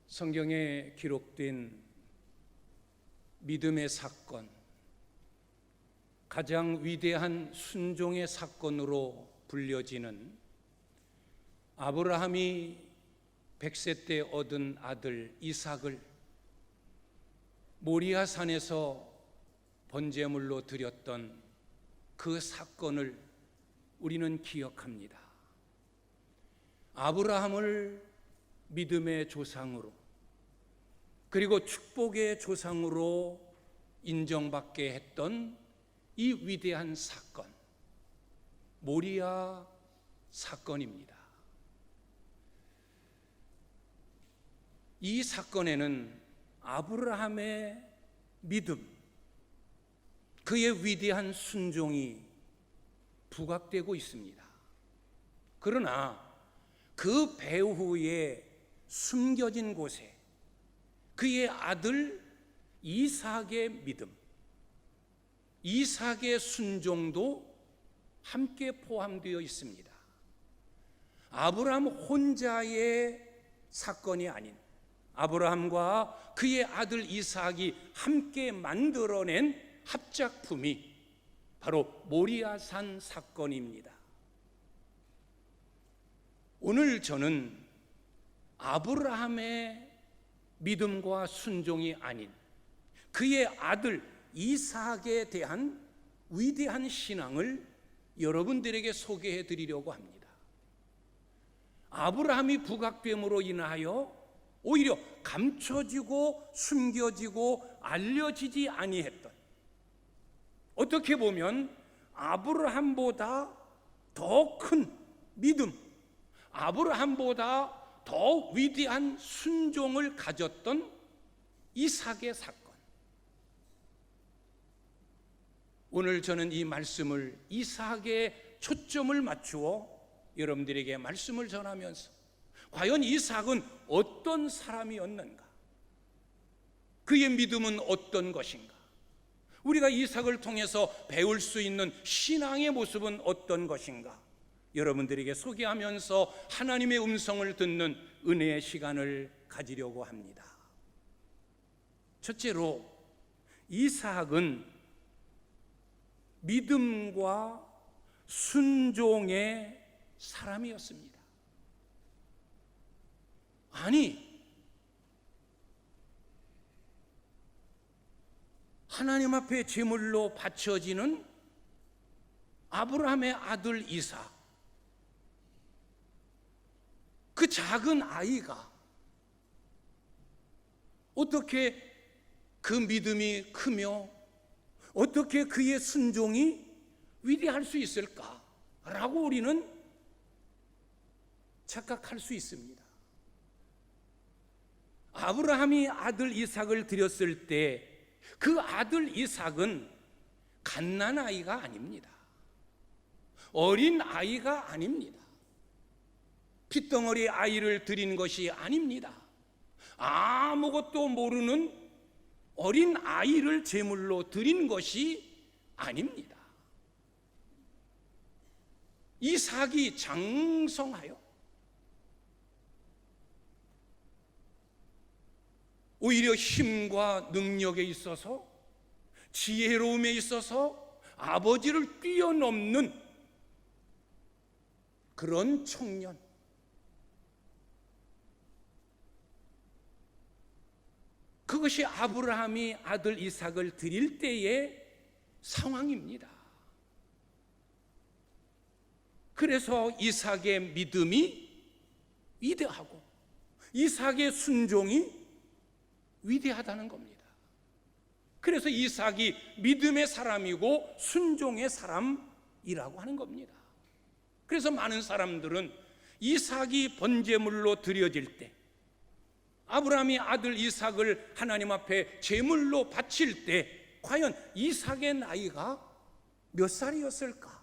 성경에 기록된 믿음의 사건, 가장 위대한 순종의 사건으로 불려지는 아브라함이 100세 때 얻은 아들 이삭을 모리아 산에서 번제물로 드렸던 그 사건을 우리는 기억합니다. 아브라함을 믿음의 조상으로, 그리고 축복의 조상으로 인정받게 했던 이 위대한 사건, 모리아 사건입니다. 이 사건에는 아브라함의 믿음, 그의 위대한 순종이 부각되고 있습니다. 그러나 그 배후에 숨겨진 곳에 그의 아들 이삭의 믿음, 이삭의 순종도 함께 포함되어 있습니다. 아브라함 혼자의 사건이 아닌 아브라함과 그의 아들 이삭이 함께 만들어낸 합작품이 바로 모리아산 사건입니다. 오늘 저는 아브라함의 믿음과 순종이 아닌 그의 아들 이삭에 대한 위대한 신앙을 여러분들에게 소개해 드리려고 합니다. 아브라함이 부각됨으로 인하여 오히려 감춰지고 숨겨지고 알려지지 아니했던, 어떻게 보면 아브라함보다 더 큰 믿음, 아브라함보다 더 위대한 순종을 가졌던 이삭의 사건. 오늘 저는 이 말씀을 이삭에 초점을 맞추어 여러분들에게 말씀을 전하면서 과연 이삭은 어떤 사람이었는가? 그의 믿음은 어떤 것인가? 우리가 이삭을 통해서 배울 수 있는 신앙의 모습은 어떤 것인가? 여러분들에게 소개하면서 하나님의 음성을 듣는 은혜의 시간을 가지려고 합니다. 첫째로, 이삭은 믿음과 순종의 사람이었습니다. 아니, 하나님 앞에 제물로 바쳐지는 아브라함의 아들 이삭, 그 작은 아이가 어떻게 그 믿음이 크며 어떻게 그의 순종이 위대할 수 있을까라고 우리는 착각할 수 있습니다. 아브라함이 아들 이삭을 드렸을 때 그 아들 이삭은 갓난아이가 아닙니다. 어린 아이가 아닙니다. 핏덩어리 아이를 드린 것이 아닙니다. 아무것도 모르는 어린 아이를 제물로 드린 것이 아닙니다. 이삭이 장성하여 오히려 힘과 능력에 있어서, 지혜로움에 있어서 아버지를 뛰어넘는 그런 청년, 그것이 아브라함이 아들 이삭을 드릴 때의 상황입니다. 그래서 이삭의 믿음이 위대하고 이삭의 순종이 위대하다는 겁니다. 그래서 이삭이 믿음의 사람이고 순종의 사람이라고 하는 겁니다. 그래서 많은 사람들은 이삭이 번제물로 드려질 때, 아브라함이 아들 이삭을 하나님 앞에 제물로 바칠 때 과연 이삭의 나이가 몇 살이었을까?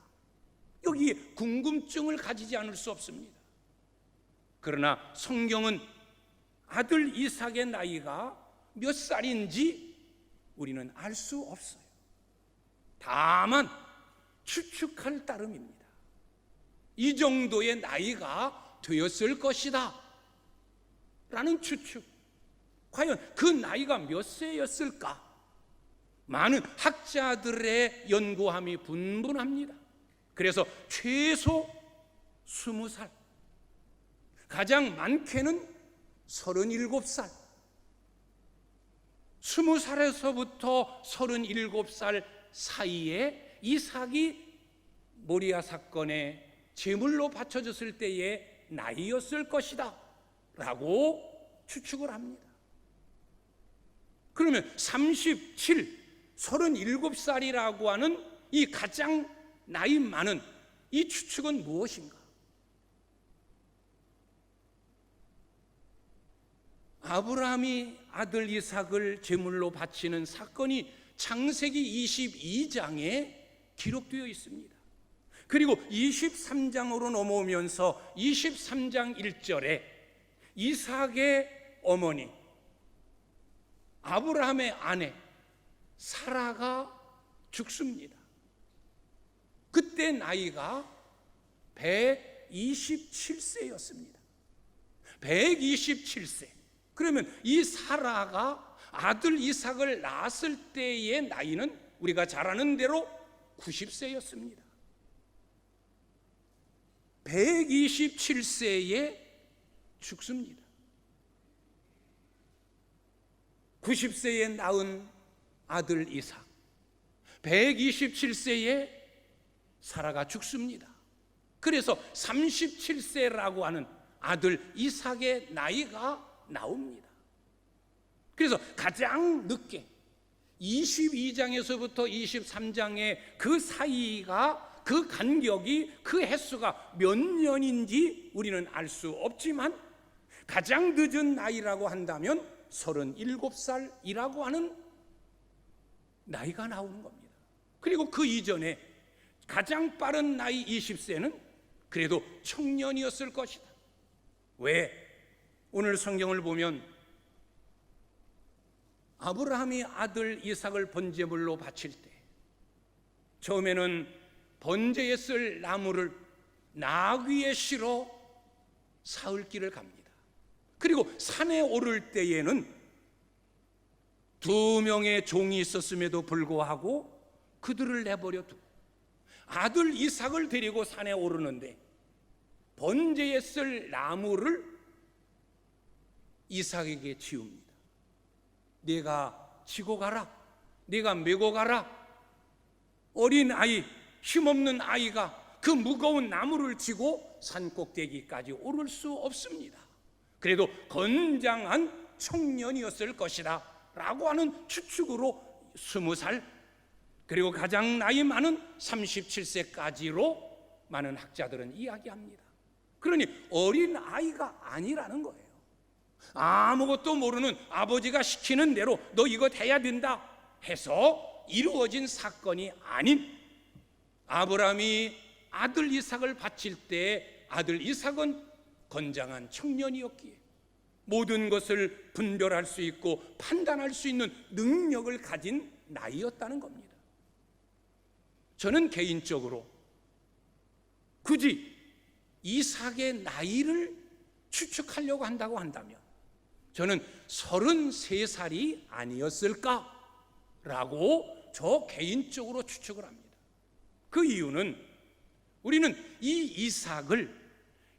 여기에 궁금증을 가지지 않을 수 없습니다. 그러나 성경은 아들 이삭의 나이가 몇 살인지 우리는 알 수 없어요. 다만 추측할 따름입니다. 이 정도의 나이가 되었을 것이다 라는 추측, 과연 그 나이가 몇 세였을까? 많은 학자들의 연구함이 분분합니다. 그래서 최소 20살, 가장 많게는 37살, 20살에서부터 37살 사이에 이삭이 모리아 사건에 제물로 바쳐졌을 때의 나이였을 것이다 라고 추측을 합니다. 그러면 37살이라고 하는 이 가장 나이 많은 이 추측은 무엇인가? 아브라함이 아들 이삭을 제물로 바치는 사건이 창세기 22장에 기록되어 있습니다. 그리고 23장으로 넘어오면서 23장 1절에 이삭의 어머니 아브라함의 아내 사라가 죽습니다. 그때 나이가 127세였습니다. 127세. 그러면 이 사라가 아들 이삭을 낳았을 때의 나이는 우리가 잘 아는 대로 90세였습니다. 127세에 죽습니다. 90세에 낳은 아들 이삭, 127세에 사라가 죽습니다. 그래서 37세라고 하는 아들 이삭의 나이가 나옵니다. 그래서 가장 늦게 22장에서부터 23장의 그 사이가, 그 간격이, 그 횟수가 몇 년인지 우리는 알 수 없지만 가장 늦은 나이라고 한다면 37살이라고 하는 나이가 나오는 겁니다. 그리고 그 이전에 가장 빠른 나이 20세는 그래도 청년이었을 것이다. 왜? 오늘 성경을 보면 아브라함이 아들 이삭을 번제물로 바칠 때 처음에는 번제에 쓸 나무를 나귀에 실어 사흘길을 갑니다. 그리고 산에 오를 때에는 2명의 종이 있었음에도 불구하고 그들을 내버려 두고 아들 이삭을 데리고 산에 오르는데 번제에 쓸 나무를 이삭에게 지웁니다. 네가 지고 가라, 네가 메고 가라. 어린 아이, 힘없는 아이가 그 무거운 나무를 지고 산 꼭대기까지 오를 수 없습니다. 그래도 건장한 청년이었을 것이다 라고 하는 추측으로 20살, 그리고 가장 나이 많은 37세까지로 많은 학자들은 이야기합니다. 그러니 어린 아이가 아니라는 거예요. 아무것도 모르는 아버지가 시키는 대로 너 이거 해야 된다 해서 이루어진 사건이 아닌, 아브라함이 아들 이삭을 바칠 때 아들 이삭은 건장한 청년이었기에 모든 것을 분별할 수 있고 판단할 수 있는 능력을 가진 나이였다는 겁니다. 저는 개인적으로 굳이 이삭의 나이를 추측하려고 한다고 한다면 저는 33살이 아니었을까라고 저 개인적으로 추측을 합니다. 그 이유는 우리는 이 이삭을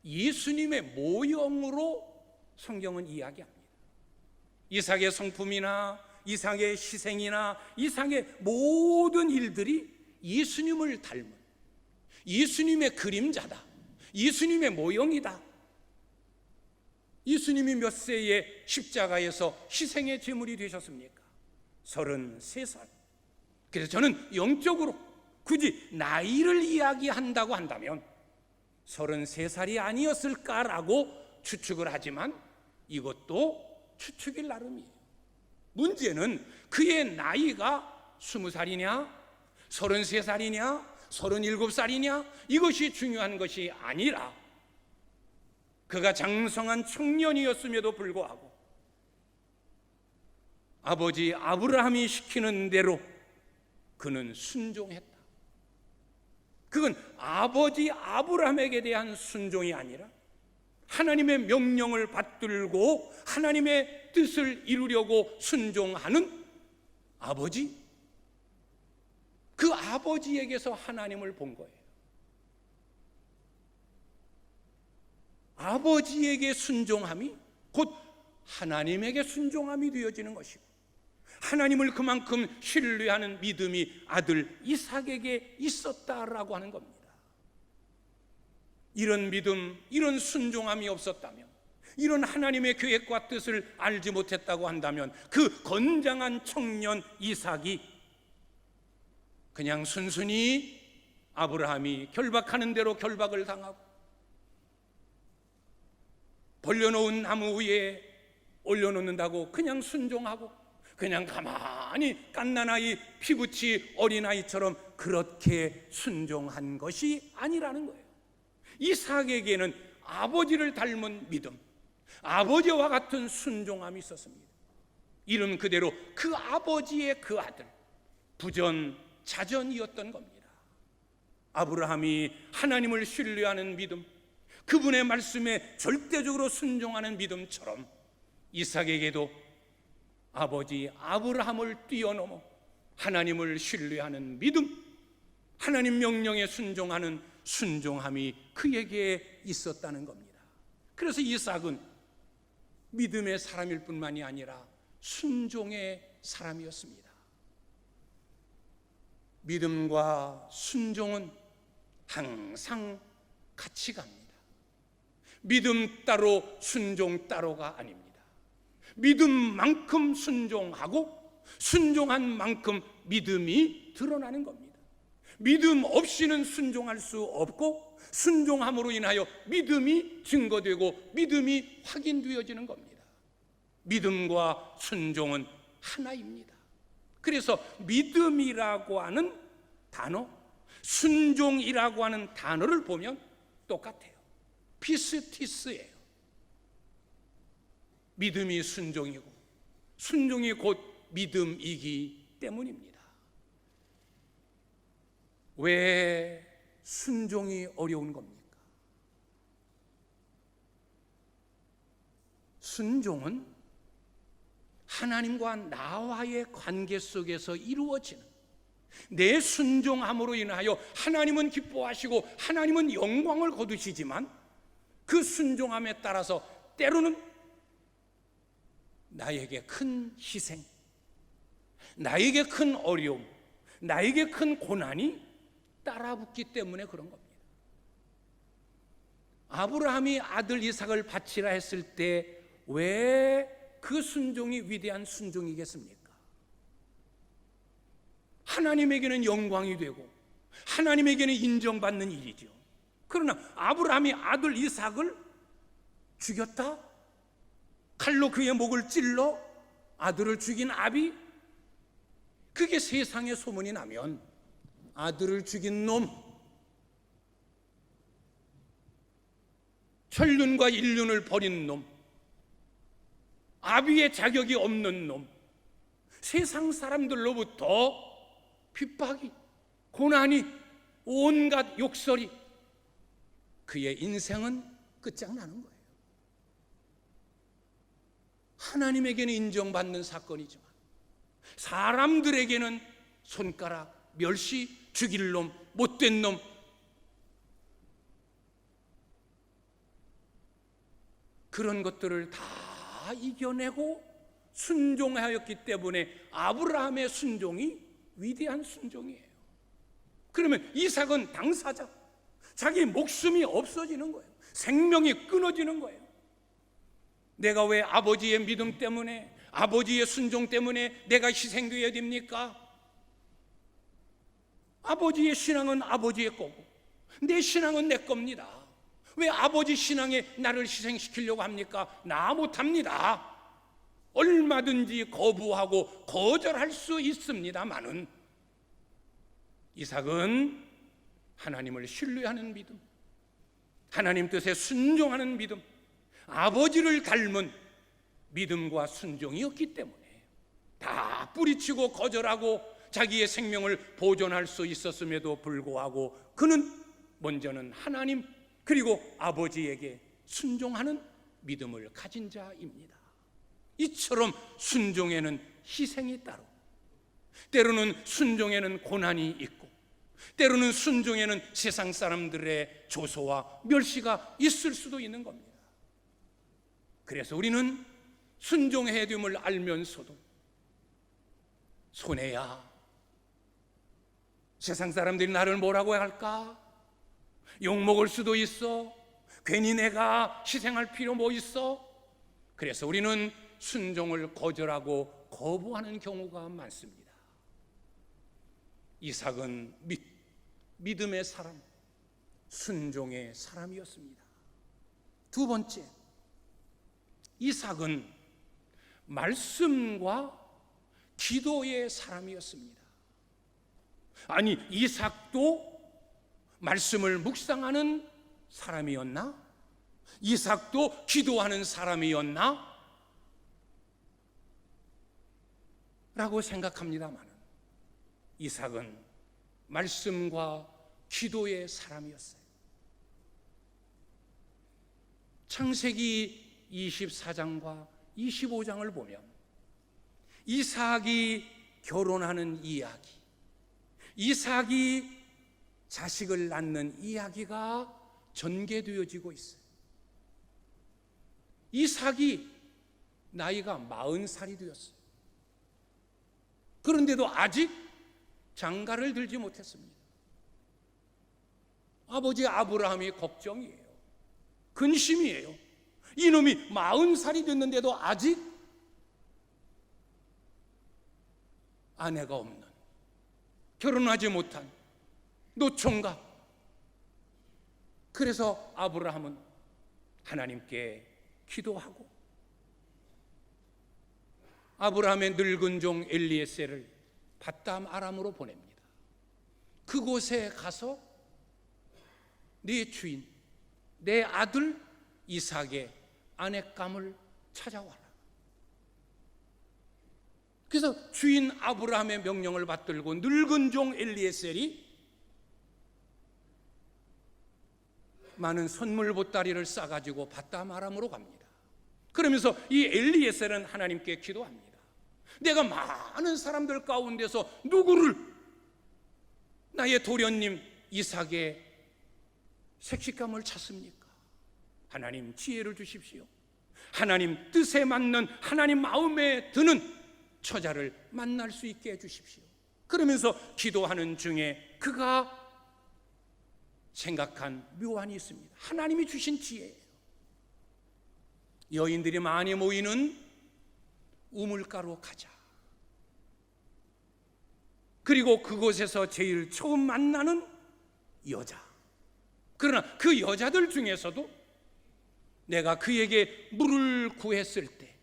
예수님의 모형으로 성경은 이야기합니다. 이삭의 성품이나 이삭의 희생이나 이삭의 모든 일들이 예수님을 닮은 예수님의 그림자다, 예수님의 모형이다. 예수님이 몇 세에 십자가에서 희생의 제물이 되셨습니까? 33살. 그래서 저는 영적으로 굳이 나이를 이야기한다고 한다면 33살이 아니었을까라고 추측을 하지만 이것도 추측일 나름이에요. 문제는 그의 나이가 20살이냐 33살이냐 37살이냐 이것이 중요한 것이 아니라 그가 장성한 청년이었음에도 불구하고 아버지 아브라함이 시키는 대로 그는 순종했다. 그건 아버지 아브라함에게 대한 순종이 아니라 하나님의 명령을 받들고 하나님의 뜻을 이루려고 순종하는 아버지, 그 아버지에게서 하나님을 본 거예요. 아버지에게 순종함이 곧 하나님에게 순종함이 되어지는 것이고, 하나님을 그만큼 신뢰하는 믿음이 아들 이삭에게 있었다라고 하는 겁니다. 이런 믿음, 이런 순종함이 없었다면, 이런 하나님의 계획과 뜻을 알지 못했다고 한다면, 그 건장한 청년 이삭이 그냥 순순히 아브라함이 결박하는 대로 결박을 당하고, 벌려놓은 나무 위에 올려놓는다고 그냥 순종하고, 그냥 가만히 갓난아이, 피부치 어린아이처럼 그렇게 순종한 것이 아니라는 거예요. 이삭에게는 아버지를 닮은 믿음, 아버지와 같은 순종함이 있었습니다. 이름 그대로 그 아버지의 그 아들, 부전자전이었던 겁니다. 아브라함이 하나님을 신뢰하는 믿음, 그분의 말씀에 절대적으로 순종하는 믿음처럼 이삭에게도 아버지 아브라함을 뛰어넘어 하나님을 신뢰하는 믿음, 하나님 명령에 순종하는 순종함이 그에게 있었다는 겁니다. 그래서 이삭은 믿음의 사람일 뿐만이 아니라 순종의 사람이었습니다. 믿음과 순종은 항상 같이 갑니다. 믿음 따로 순종 따로가 아닙니다. 믿음만큼 순종하고 순종한 만큼 믿음이 드러나는 겁니다. 믿음 없이는 순종할 수 없고, 순종함으로 인하여 믿음이 증거되고 믿음이 확인되어지는 겁니다. 믿음과 순종은 하나입니다. 그래서 믿음이라고 하는 단어, 순종이라고 하는 단어를 보면 똑같아요. 피스티스예요. 믿음이 순종이고 순종이 곧 믿음이기 때문입니다. 왜 순종이 어려운 겁니까? 순종은 하나님과 나와의 관계 속에서 이루어지는, 내 순종함으로 인하여 하나님은 기뻐하시고 하나님은 영광을 거두시지만, 그 순종함에 따라서 때로는 나에게 큰 희생, 나에게 큰 어려움, 나에게 큰 고난이 따라붙기 때문에 그런 겁니다. 아브라함이 아들 이삭을 바치라 했을 때 왜 그 순종이 위대한 순종이겠습니까? 하나님에게는 영광이 되고 하나님에게는 인정받는 일이죠. 그러나 아브라함이 아들 이삭을 죽였다? 칼로 그의 목을 찔러 아들을 죽인 아비? 그게 세상에 소문이 나면 아들을 죽인 놈, 천륜과 인륜을 버린 놈, 아비의 자격이 없는 놈, 세상 사람들로부터 핍박이, 고난이, 온갖 욕설이, 그의 인생은 끝장나는 거예요. 하나님에게는 인정받는 사건이지만 사람들에게는 손가락, 멸시, 죽일 놈, 못된 놈, 그런 것들을 다 이겨내고 순종하였기 때문에 아브라함의 순종이 위대한 순종이에요. 그러면 이삭은 당사자, 자기 목숨이 없어지는 거예요. 생명이 끊어지는 거예요. 내가 왜 아버지의 믿음 때문에, 아버지의 순종 때문에 내가 희생되어야 됩니까? 아버지의 신앙은 아버지의 거고 내 신앙은 내 겁니다. 왜 아버지 신앙에 나를 희생시키려고 합니까? 나 못합니다. 얼마든지 거부하고 거절할 수 있습니다만은, 이삭은 하나님을 신뢰하는 믿음, 하나님 뜻에 순종하는 믿음, 아버지를 닮은 믿음과 순종이었기 때문에 다 뿌리치고 거절하고 자기의 생명을 보존할 수 있었음에도 불구하고 그는 먼저는 하나님 그리고 아버지에게 순종하는 믿음을 가진 자입니다. 이처럼 순종에는 희생이 따로, 때로는 순종에는 고난이 있고, 때로는 순종에는 세상 사람들의 조소와 멸시가 있을 수도 있는 겁니다. 그래서 우리는 순종해야 됨을 알면서도 손해야, 세상 사람들이 나를 뭐라고 할까? 욕먹을 수도 있어. 괜히 내가 희생할 필요 뭐 있어? 그래서 우리는 순종을 거절하고 거부하는 경우가 많습니다. 이삭은 믿음의 사람, 순종의 사람이었습니다. 두 번째, 이삭은 말씀과 기도의 사람이었습니다. 아니, 이삭도 말씀을 묵상하는 사람이었나? 이삭도 기도하는 사람이었나? 라고 생각합니다만, 이삭은 말씀과 기도의 사람이었어요. 창세기 24장과 25장을 보면 이삭이 결혼하는 이야기, 이삭이 자식을 낳는 이야기가 전개되어지고 있어요. 이삭이 나이가 40살이 되었어요. 그런데도 아직 장가를 들지 못했습니다. 아버지 아브라함이 걱정이에요. 근심이에요. 이놈이 40살이 됐는데도 아직 아내가 없는, 결혼하지 못한 노총각. 그래서 아브라함은 하나님께 기도하고 아브라함의 늙은 종 엘리에셀을 밧담 아람으로 보냅니다. 그곳에 가서 네 주인, 내 아들 이삭의 아내감을 찾아와라. 그래서 주인 아브라함의 명령을 받들고 늙은 종 엘리에셀이 많은 선물 보따리를 싸가지고 밧담 아람으로 갑니다. 그러면서 이 엘리에셀은 하나님께 기도합니다. 내가 많은 사람들 가운데서 누구를 나의 도련님 이삭의 색식감을 찾습니까? 하나님 지혜를 주십시오. 하나님 뜻에 맞는, 하나님 마음에 드는 처자를 만날 수 있게 해주십시오. 그러면서 기도하는 중에 그가 생각한 묘안이 있습니다. 하나님이 주신 지혜예요. 여인들이 많이 모이는 우물가로 가자. 그리고 그곳에서 제일 처음 만나는 여자. 그러나 그 여자들 중에서도 내가 그에게 물을 구했을 때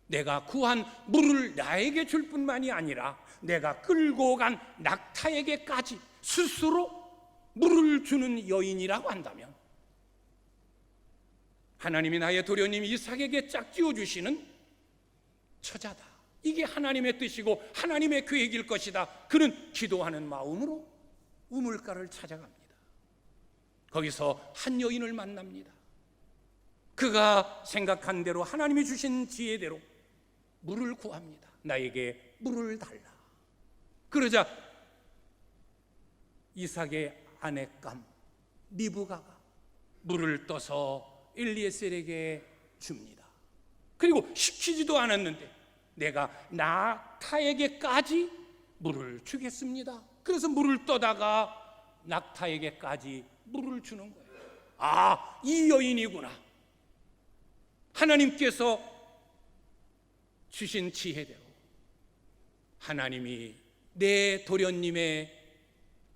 내가 구한 물을 나에게 줄 뿐만이 아니라 내가 끌고 간 낙타에게까지 스스로 물을 주는 여인이라고 한다면 하나님이 나의 도련님 이삭에게 짝지어 주시는 처자다. 이게 하나님의 뜻이고 하나님의 계획일 것이다. 그는 기도하는 마음으로 우물가를 찾아갑니다. 거기서 한 여인을 만납니다. 그가 생각한 대로 하나님이 주신 지혜대로 물을 구합니다. 나에게 물을 달라. 그러자 이삭의 아내감 리브가가 물을 떠서 엘리에셀에게 줍니다. 그리고 시키지도 않았는데 내가 낙타에게까지 물을 주겠습니다. 그래서 물을 떠다가 낙타에게까지 물을 주는 거예요. 아, 이 여인이구나. 하나님께서 주신 지혜대로 하나님이 내 도련님의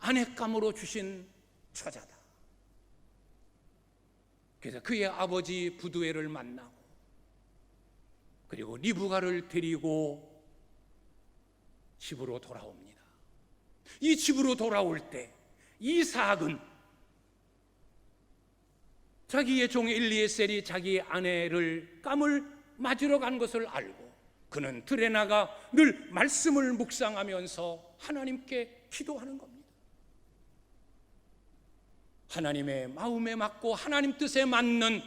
아내감으로 주신 처자다. 그래서 그의 아버지 부두엘을 만나고 그리고 리브가를 데리고 집으로 돌아옵니다. 이 집으로 돌아올 때 이삭은 자기의 종 엘리에셀이 자기 아내를 감을 맞으러 간 것을 알고 그는 들에 나가 늘 말씀을 묵상하면서 하나님께 기도하는 겁니다. 하나님의 마음에 맞고 하나님 뜻에 맞는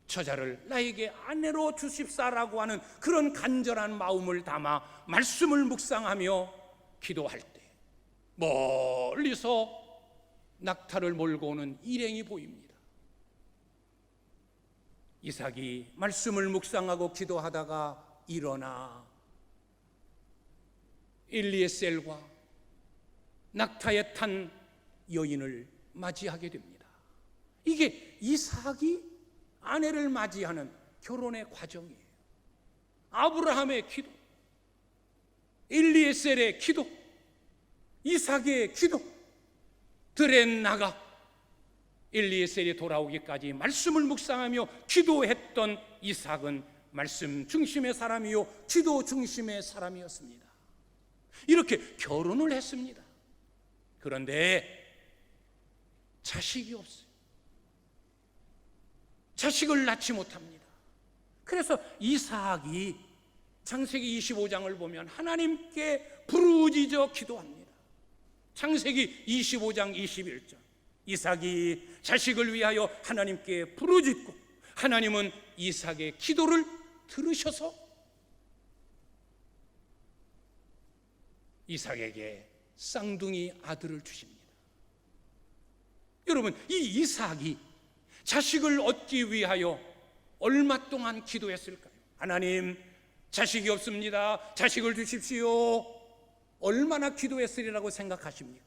저자를 나에게 아내로 주십사라고 하는 그런 간절한 마음을 담아 말씀을 묵상하며 기도할 때 멀리서 낙타를 몰고 오는 일행이 보입니다. 이삭이 말씀을 묵상하고 기도하다가 일어나 엘리에셀과 낙타에 탄 여인을 맞이하게 됩니다. 이게 이삭이 아내를 맞이하는 결혼의 과정이에요. 아브라함의 기도, 엘리에셀의 기도, 이삭의 기도, 들에 나가 엘리에셀이 돌아오기까지 말씀을 묵상하며 기도했던 이삭은 말씀 중심의 사람이요 기도 중심의 사람이었습니다. 이렇게 결혼을 했습니다. 그런데 자식이 없어요. 자식을 낳지 못합니다. 그래서 이삭이 창세기 25장을 보면 하나님께 부르짖어 기도합니다. 창세기 25장 21절, 이삭이 자식을 위하여 하나님께 부르짖고 하나님은 이삭의 기도를 들으셔서 이삭에게 쌍둥이 아들을 주십니다. 여러분, 이 이삭이 자식을 얻기 위하여 얼마 동안 기도했을까요? 하나님, 자식이 없습니다. 자식을 주십시오. 얼마나 기도했으리라고 생각하십니까?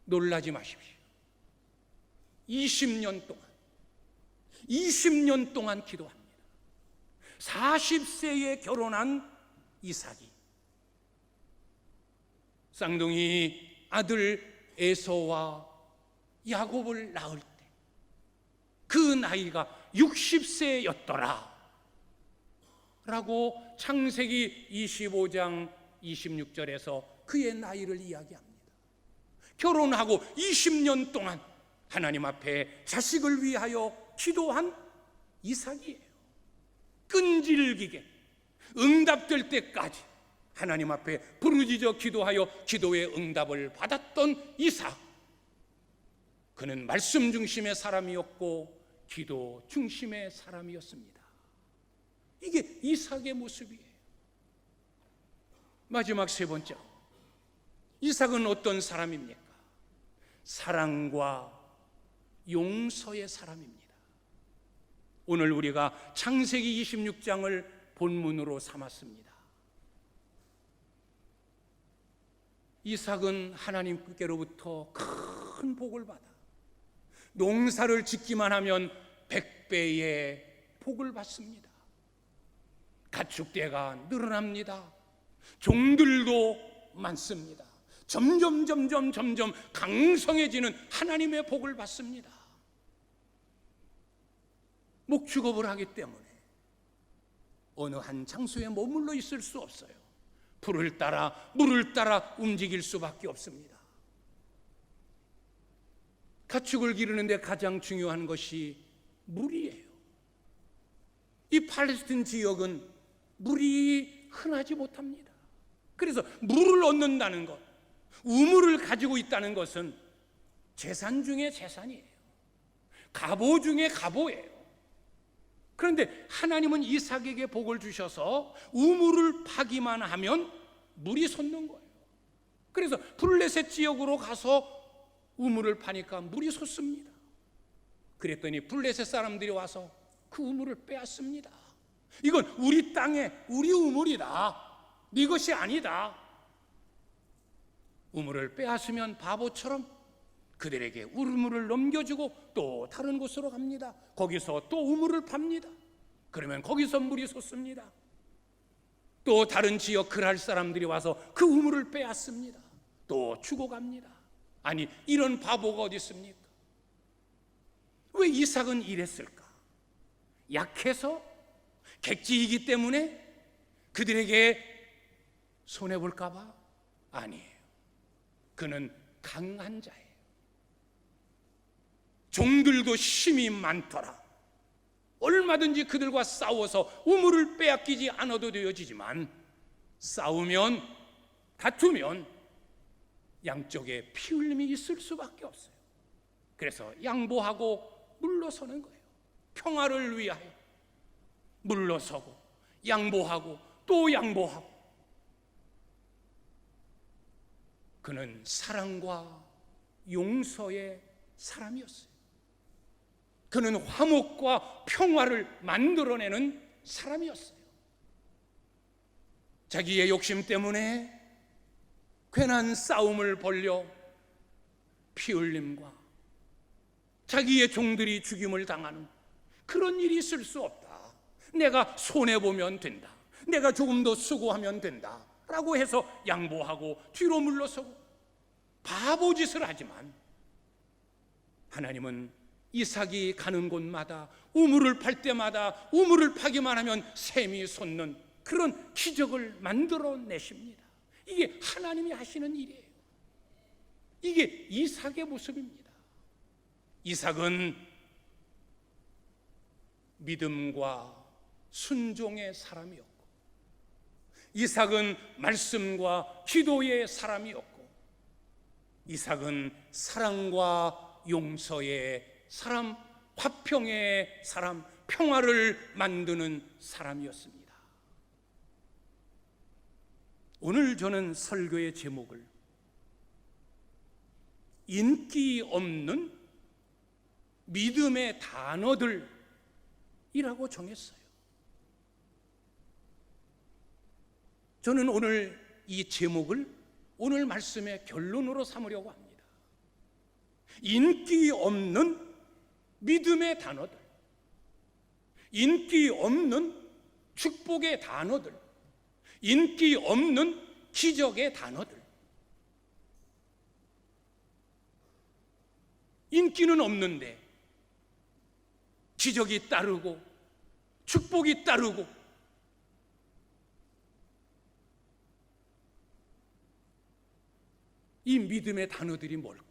놀라지 마십시오. 20년 동안 기도합니다. 40세에 결혼한 이삭이 쌍둥이 아들 에서와 야곱을 낳을 때 그 나이가 60세였더라 라고 창세기 25장 26절에서 그의 나이를 이야기합니다. 결혼하고 20년 동안 하나님 앞에 자식을 위하여 기도한 이삭이에요. 끈질기게 응답될 때까지 하나님 앞에 부르짖어 기도하여 기도의 응답을 받았던 이삭. 그는 말씀 중심의 사람이었고 기도 중심의 사람이었습니다. 이게 이삭의 모습이에요. 마지막 세 번째, 이삭은 어떤 사람입니까? 사랑과 용서의 사람입니다. 오늘 우리가 창세기 26장을 본문으로 삼았습니다. 이삭은 하나님께로부터 큰 복을 받아 농사를 짓기만 하면 100배의 복을 받습니다. 가축대가 늘어납니다. 종들도 많습니다. 점점 강성해지는 하나님의 복을 받습니다. 목축업을 하기 때문에 어느 한 장소에 머물러 있을 수 없어요. 물을 따라 움직일 수밖에 없습니다. 가축을 기르는데 가장 중요한 것이 물이에요. 이 팔레스틴 지역은 물이 흔하지 못합니다. 그래서 물을 얻는다는 것, 우물을 가지고 있다는 것은 재산 중에 재산이에요. 갑오 중에 갑오예요. 그런데 하나님은 이삭에게 복을 주셔서 우물을 파기만 하면 물이 솟는 거예요. 그래서 블레셋 지역으로 가서 우물을 파니까 물이 솟습니다. 그랬더니 블레셋 사람들이 와서 그 우물을 빼앗습니다. 이건 우리 땅에 우리 우물이다. 네 것이 아니다. 우물을 빼앗으면 바보처럼 그들에게 우물을 넘겨주고 또 다른 곳으로 갑니다. 거기서 또 우물을 팝니다. 그러면 거기서 물이 솟습니다. 또 다른 지역 그랄 사람들이 와서 그 우물을 빼앗습니다. 또 주고 갑니다. 아니, 이런 바보가 어디 있습니까? 왜 이삭은 이랬을까? 약해서? 객지이기 때문에? 그들에게 손해볼까 봐? 아니에요. 그는 강한 자예요. 종들도 힘이 많더라. 얼마든지 그들과 싸워서 우물을 빼앗기지 않아도 되어지지만 싸우면, 다투면 양쪽에 피 흘림이 있을 수밖에 없어요. 그래서 양보하고 물러서는 거예요. 평화를 위하여 물러서고 양보하고 또 양보하고, 그는 사랑과 용서의 사람이었어요. 그는 화목과 평화를 만들어내는 사람이었어요. 자기의 욕심 때문에 괜한 싸움을 벌여 피 흘림과 자기의 종들이 죽임을 당하는 그런 일이 있을 수 없다. 내가 손해보면 된다. 내가 조금 더 수고하면 된다 라고 해서 양보하고 뒤로 물러서고 바보짓을 하지만, 하나님은 이삭이 가는 곳마다 우물을 팔 때마다 우물을 파기만 하면 샘이 솟는 그런 기적을 만들어내십니다. 이게 하나님이 하시는 일이에요. 이게 이삭의 모습입니다. 이삭은 믿음과 순종의 사람이었고, 이삭은 말씀과 기도의 사람이었고, 이삭은 사랑과 용서의 사람, 화평의 사람, 평화를 만드는 사람이었습니다. 오늘 저는 설교의 제목을 인기 없는 믿음의 단어들이라고 정했어요. 저는 오늘 이 제목을 오늘 말씀의 결론으로 삼으려고 합니다. 인기 없는 믿음의 단어들, 인기 없는 축복의 단어들, 인기 없는 기적의 단어들. 인기는 없는데 기적이 따르고 축복이 따르고, 이 믿음의 단어들이 뭘까?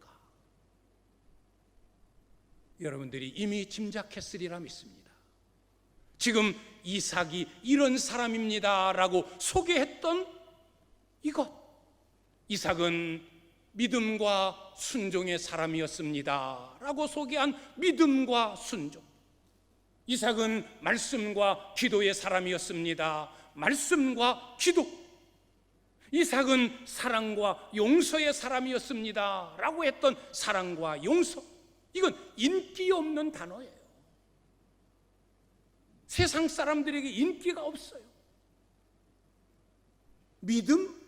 여러분들이 이미 짐작했으리라 믿습니다. 지금 이삭이 이런 사람입니다 라고 소개했던 이것, 이삭은 믿음과 순종의 사람이었습니다 라고 소개한 믿음과 순종, 이삭은 말씀과 기도의 사람이었습니다, 말씀과 기도, 이삭은 사랑과 용서의 사람이었습니다 라고 했던 사랑과 용서. 이건 인기 없는 단어예요. 세상 사람들에게 인기가 없어요. 믿음?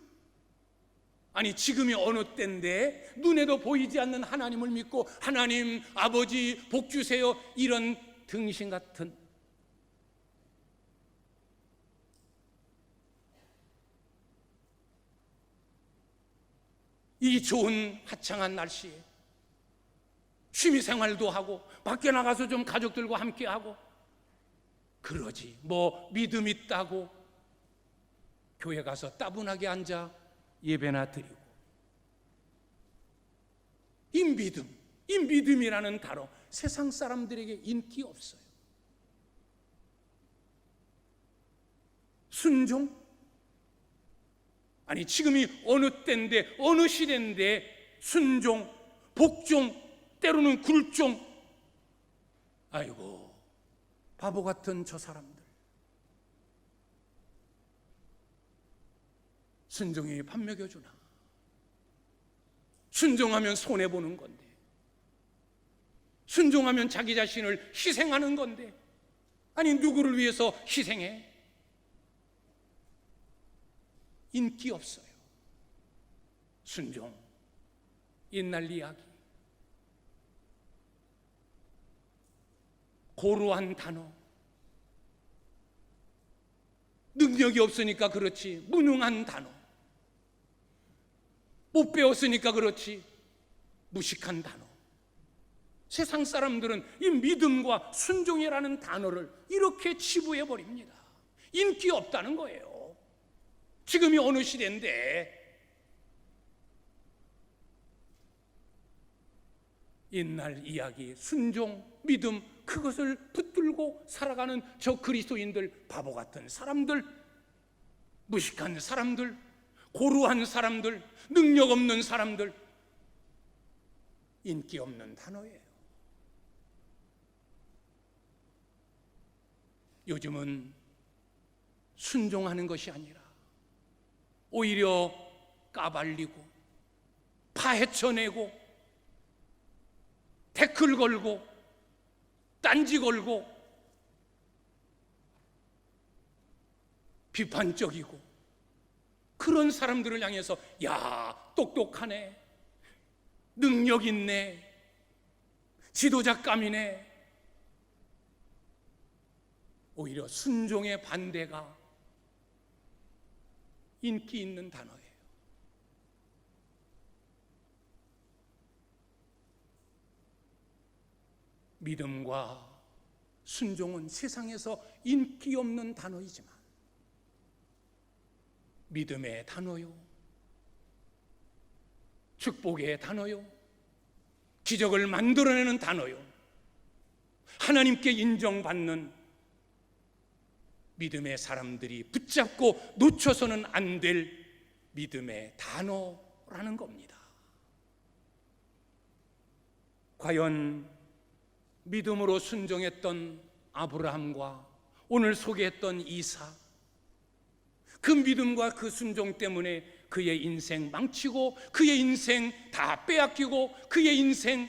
아니, 지금이 어느 때인데 눈에도 보이지 않는 하나님을 믿고 하나님 아버지 복 주세요, 이런 등신 같은, 이 좋은 화창한 날씨에 취미생활도 하고 밖에 나가서 좀 가족들과 함께하고 그러지 뭐 믿음 있다고 교회 가서 따분하게 앉아 예배나 드리고. 이 믿음이라는 단어 세상 사람들에게 인기 없어요. 순종? 아니, 지금이 어느 때인데 어느 시대인데 순종, 복종, 때로는 굴종. 아이고, 바보 같은 저 사람들. 순종이 밥 먹여주나? 순종하면 손해보는 건데, 순종하면 자기 자신을 희생하는 건데, 아니 누구를 위해서 희생해? 인기 없어요. 순종, 옛날 이야기, 고루한 단어, 능력이 없으니까 그렇지 무능한 단어, 못 배웠으니까 그렇지 무식한 단어. 세상 사람들은 이 믿음과 순종이라는 단어를 이렇게 치부해 버립니다. 인기 없다는 거예요. 지금이 어느 시대인데. 옛날 이야기, 순종, 믿음, 그것을 붙들고 살아가는 저 그리스도인들, 바보 같은 사람들, 무식한 사람들, 고루한 사람들, 능력 없는 사람들, 인기 없는 단어예요. 요즘은 순종하는 것이 아니라 오히려 까발리고 파헤쳐내고 태클 걸고 딴지 걸고 비판적이고 그런 사람들을 향해서 야, 똑똑하네, 능력 있네, 지도자감이네. 오히려 순종의 반대가 인기 있는 단어예요. 믿음과 순종은 세상에서 인기 없는 단어이지만 믿음의 단어요, 축복의 단어요, 기적을 만들어내는 단어요, 하나님께 인정받는 믿음의 사람들이 붙잡고 놓쳐서는 안 될 믿음의 단어라는 겁니다. 과연 믿음으로 순종했던 아브라함과 오늘 소개했던 이삭, 그 믿음과 그 순종 때문에 그의 인생 망치고 그의 인생 다 빼앗기고 그의 인생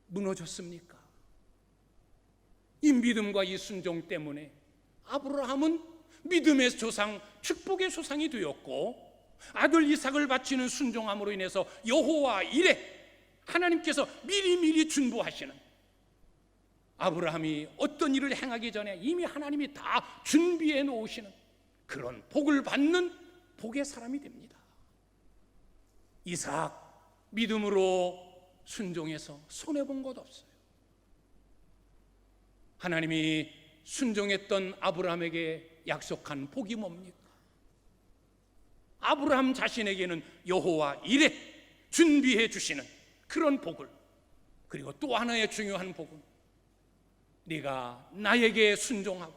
무너졌습니까? 이 믿음과 이 순종 때문에 아브라함은 믿음의 조상, 축복의 조상이 되었고, 아들 이삭을 바치는 순종함으로 인해서 여호와 이레, 하나님께서 미리미리 준비하시는, 아브라함이 어떤 일을 행하기 전에 이미 하나님이 다 준비해 놓으시는 그런 복을 받는 복의 사람이 됩니다. 이삭 믿음으로 순종해서 손해본 것 없어요. 하나님이 순종했던 아브라함에게 약속한 복이 뭡니까? 아브라함 자신에게는 여호와 이레, 준비해 주시는 그런 복을, 그리고 또 하나의 중요한 복은 네가 나에게 순종하고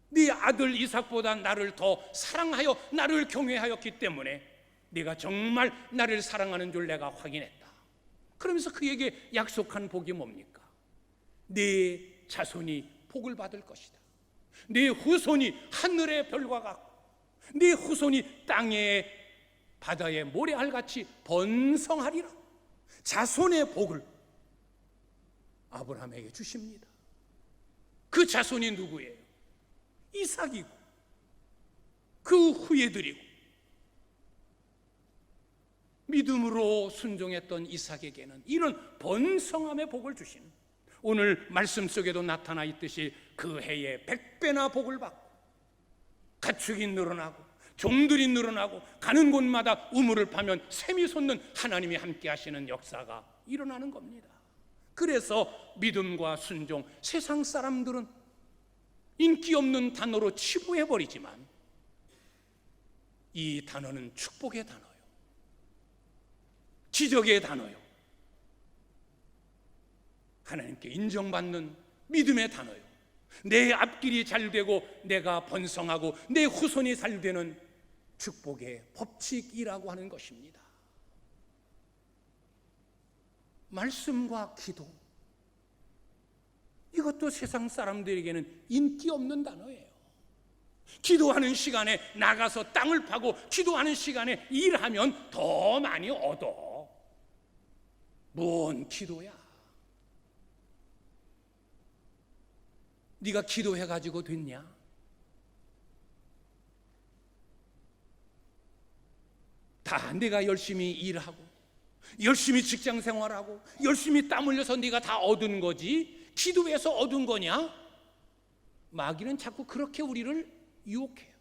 네 아들 이삭보다 나를 더 사랑하여 나를 경외하였기 때문에 네가 정말 나를 사랑하는 줄 내가 확인했다. 그러면서 그에게 약속한 복이 뭡니까? 네 자손이 복을 받을 것이다. 네 후손이 하늘의 별과 같고 네 후손이 땅의 바다의 모래알같이 번성하리라. 자손의 복을 아브라함에게 주십니다. 그 자손이 누구예요? 이삭이고 그 후예들이고, 믿음으로 순종했던 이삭에게는 이런 번성함의 복을 주시는, 오늘 말씀 속에도 나타나 있듯이 그 해에 100배나 복을 받고 가축이 늘어나고 종들이 늘어나고 가는 곳마다 우물을 파면 샘이 솟는 하나님이 함께 하시는 역사가 일어나는 겁니다. 그래서 믿음과 순종, 세상 사람들은 인기 없는 단어로 치부해버리지만 이 단어는 축복의 단어요, 기적의 단어요, 하나님께 인정받는 믿음의 단어요, 내 앞길이 잘 되고 내가 번성하고 내 후손이 잘 되는 축복의 법칙이라고 하는 것입니다. 말씀과 기도, 이것도 세상 사람들에게는 인기 없는 단어예요. 기도하는 시간에 나가서 땅을 파고 기도하는 시간에 일하면 더 많이 얻어. 뭔 기도야? 네가 기도해가지고 됐냐? 다 내가 열심히 일하고 열심히 직장 생활하고 열심히 땀 흘려서 네가 다 얻은 거지 기도해서 얻은 거냐? 마귀는 자꾸 그렇게 우리를 유혹해요.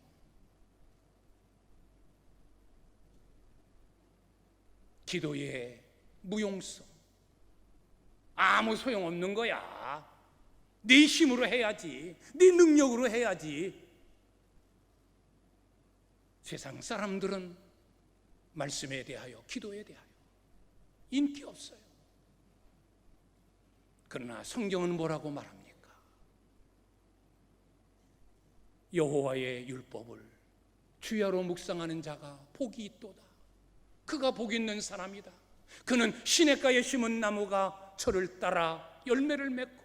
기도의 무용성, 아무 소용없는 거야. 네 힘으로 해야지, 네 능력으로 해야지. 세상 사람들은 말씀에 대하여, 기도에 대하여 인기 없어요. 그러나 성경은 뭐라고 말합니까? 여호와의 율법을 주야로 묵상하는 자가 복이 있도다. 그가 복 있는 사람이다. 그는 시냇가에 심은 나무가 철을 따라 열매를 맺고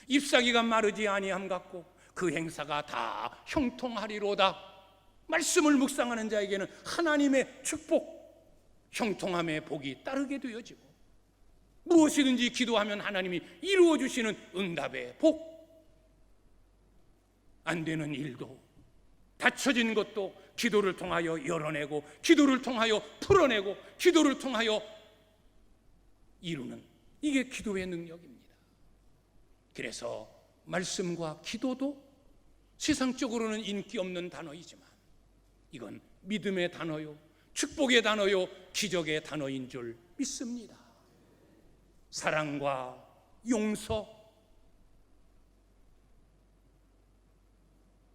잎사귀가 마르지 아니함 같고 그 행사가 다 형통하리로다. 말씀을 묵상하는 자에게는 하나님의 축복, 형통함의 복이 따르게 되어지고, 무엇이든지 기도하면 하나님이 이루어 주시는 응답의 복. 안 되는 일도, 닫혀진 것도 기도를 통하여 열어내고, 기도를 통하여 풀어내고, 기도를 통하여 이루는, 이게 기도의 능력입니다. 그래서 말씀과 기도도 세상적으로는 인기 없는 단어이지만 이건 믿음의 단어요, 축복의 단어요, 기적의 단어인 줄 믿습니다. 사랑과 용서.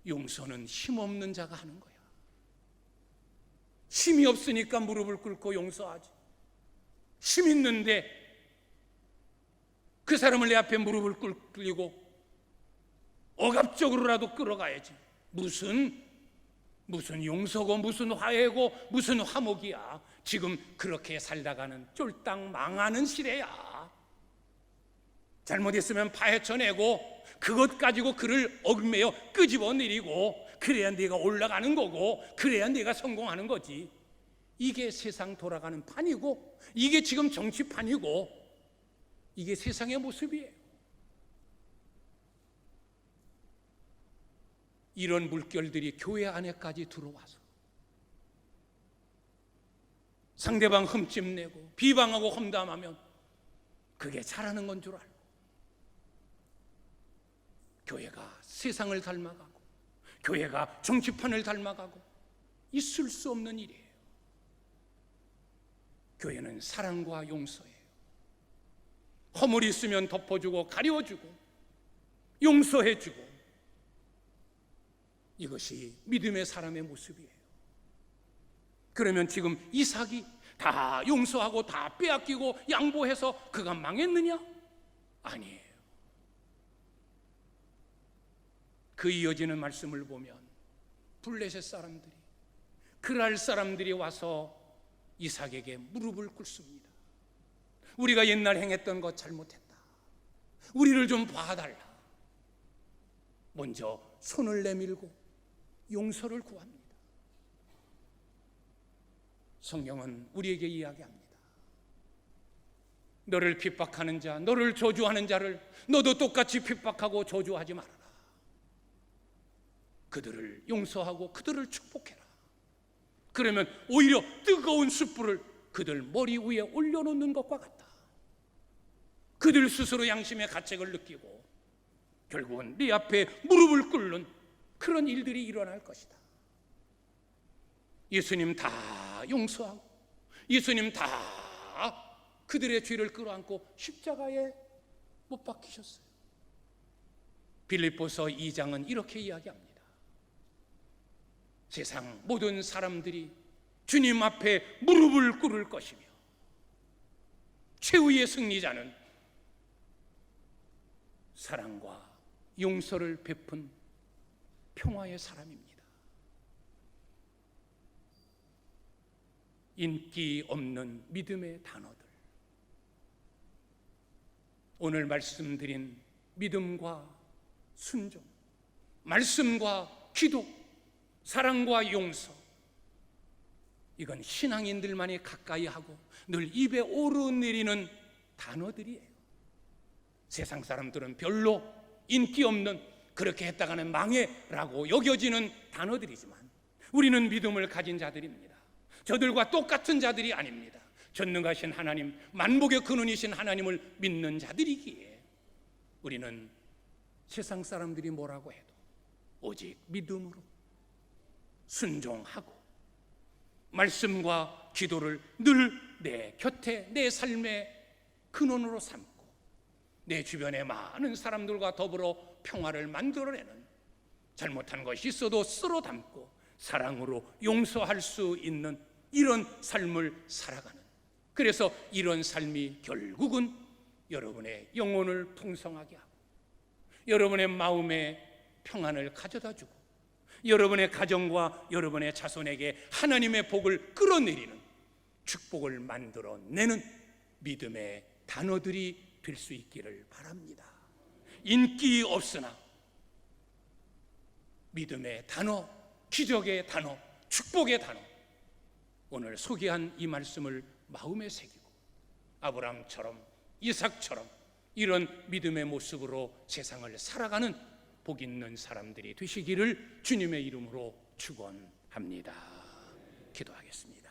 용서는 힘없는 자가 하는 거야. 힘이 없으니까 무릎을 꿇고 용서하지. 힘 있는데 그 사람을 내 앞에 무릎을 꿇리고 억압적으로라도 끌어가야지. 무슨 용서고 무슨 화해고 무슨 화목이야. 지금 그렇게 살다가는 쫄딱 망하는 시대야. 잘못했으면 파헤쳐내고 그것 가지고 그를 얽매여 끄집어 내리고, 그래야 네가 올라가는 거고, 그래야 네가 성공하는 거지. 이게 세상 돌아가는 판이고, 이게 지금 정치판이고, 이게 세상의 모습이에요. 이런 물결들이 교회 안에까지 들어와서 상대방 흠집내고 비방하고 험담하면 그게 잘하는 건 줄 알고, 교회가 세상을 닮아가고 교회가 정치판을 닮아가고 있을 수 없는 일이에요. 교회는 사랑과 용서예요. 허물이 있으면 덮어주고 가려주고 용서해주고, 이것이 믿음의 사람의 모습이에요. 그러면 지금 이삭이 다 용서하고 다 빼앗기고 양보해서 그가 망했느냐? 아니에요. 그 이어지는 말씀을 보면 블레셋 사람들이, 그랄 사람들이 와서 이삭에게 무릎을 꿇습니다. 우리가 옛날 행했던 것 잘못했다. 우리를 좀 봐달라. 먼저 손을 내밀고 용서를 구합니다. 성경은 우리에게 이야기합니다. 너를 핍박하는 자, 너를 저주하는 자를 너도 똑같이 핍박하고 저주하지 말아라. 그들을 용서하고 그들을 축복해라. 그러면 오히려 뜨거운 숯불을 그들 머리 위에 올려놓는 것과 같다. 그들 스스로 양심의 가책을 느끼고 결국은 네 앞에 무릎을 꿇는 그런 일들이 일어날 것이다. 예수님 다 용서하고 예수님 다 그들의 죄를 끌어안고 십자가에 못 박히셨어요. 빌립보서 2장은 이렇게 이야기합니다. 세상 모든 사람들이 주님 앞에 무릎을 꿇을 것이며 최후의 승리자는 사랑과 용서를 베푼 평화의 사람입니다. 인기 없는 믿음의 단어들, 오늘 말씀드린 믿음과 순종, 말씀과 기도, 사랑과 용서, 이건 신앙인들만이 가까이 하고 늘 입에 오르내리는 단어들이에요. 세상 사람들은 별로 인기 없는, 그렇게 했다가는 망해라고 여겨지는 단어들이지만 우리는 믿음을 가진 자들입니다. 저들과 똑같은 자들이 아닙니다. 전능하신 하나님, 만복의 근원이신 하나님을 믿는 자들이기에 우리는 세상 사람들이 뭐라고 해도 오직 믿음으로 순종하고 말씀과 기도를 늘 내 곁에, 내 삶의 근원으로 삼고 내 주변의 많은 사람들과 더불어 평화를 만들어내는, 잘못한 것이 있어도 쓸어 담고 사랑으로 용서할 수 있는 이런 삶을 살아가는, 그래서 이런 삶이 결국은 여러분의 영혼을 풍성하게 하고 여러분의 마음에 평안을 가져다 주고 여러분의 가정과 여러분의 자손에게 하나님의 복을 끌어내리는, 축복을 만들어내는 믿음의 단어들이 될 수 있기를 바랍니다. 인기 없으나 믿음의 단어, 기적의 단어, 축복의 단어, 오늘 소개한 이 말씀을 마음에 새기고 아브라함처럼 이삭처럼 이런 믿음의 모습으로 세상을 살아가는 복 있는 사람들이 되시기를 주님의 이름으로 축원합니다. 기도하겠습니다.